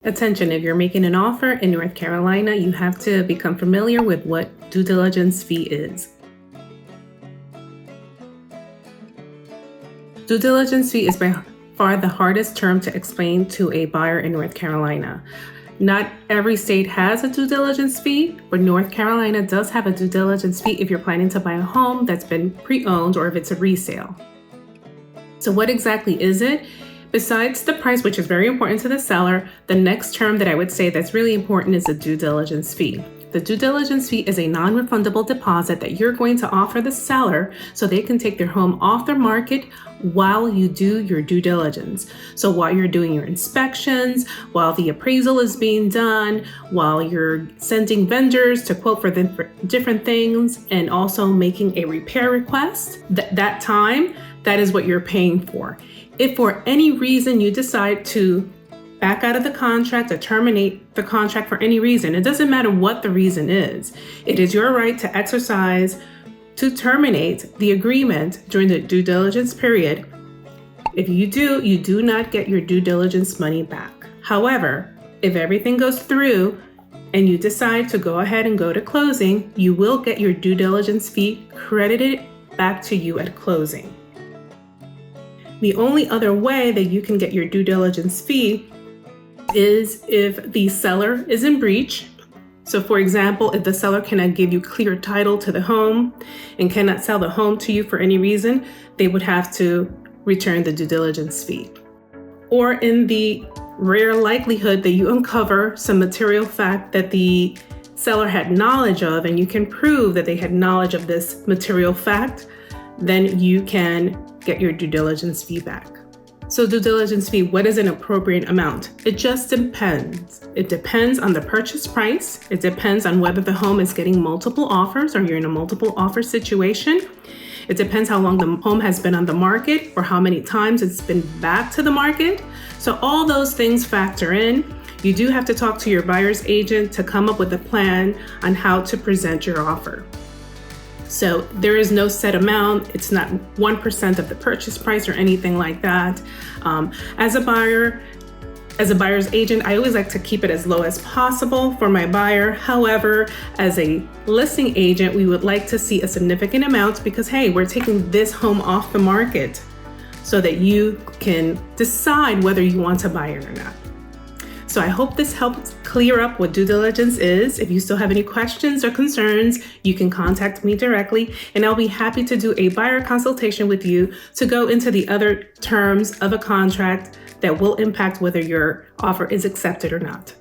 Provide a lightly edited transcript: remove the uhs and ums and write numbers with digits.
Attention, if you're making an offer in North Carolina, you have to become familiar with what due diligence fee is. Due diligence fee is by far the hardest term to explain to a buyer in North Carolina. Not every state has a due diligence fee, but North Carolina does have a due diligence fee if you're planning to buy a home that's been pre-owned or if it's a resale. So what exactly is it? Besides the price, which is very important to the seller, the next term that I would say that's really important is the due diligence fee. The due diligence fee is a non-refundable deposit that you're going to offer the seller so they can take their home off the market while you do your due diligence. So while you're doing your inspections, while the appraisal is being done, while you're sending vendors to quote for different things, and also making a repair request, that time, that is what you're paying for. If for any reason you decide to back out of the contract or terminate the contract for any reason, it doesn't matter what the reason is. It is your right to exercise to terminate the agreement during the due diligence period. If you do, you do not get your due diligence money back. However, if everything goes through and you decide to go ahead and go to closing, you will get your due diligence fee credited back to you at closing. The only other way that you can get your due diligence fee is if the seller is in breach. So for example, if the seller cannot give you clear title to the home and cannot sell the home to you for any reason, they would have to return the due diligence fee. Or in the rare likelihood that you uncover some material fact that the seller had knowledge of and you can prove that they had knowledge of this material fact, then you can get your due diligence fee back. So due diligence fee, what is an appropriate amount? It just depends. It depends on the purchase price. It depends on whether the home is getting multiple offers or you're in a multiple offer situation. It depends how long the home has been on the market or how many times it's been back to the market. So all those things factor in. You do have to talk to your buyer's agent to come up with a plan on how to present your offer. So there is no set amount. It's not 1% of the purchase price or anything like that. As a buyer's agent, I always like to keep it as low as possible for my buyer. However, as a listing agent, we would like to see a significant amount because, hey, we're taking this home off the market so that you can decide whether you want to buy it or not. So I hope this helped clear up what due diligence is. If you still have any questions or concerns, you can contact me directly and I'll be happy to do a buyer consultation with you to go into the other terms of a contract that will impact whether your offer is accepted or not.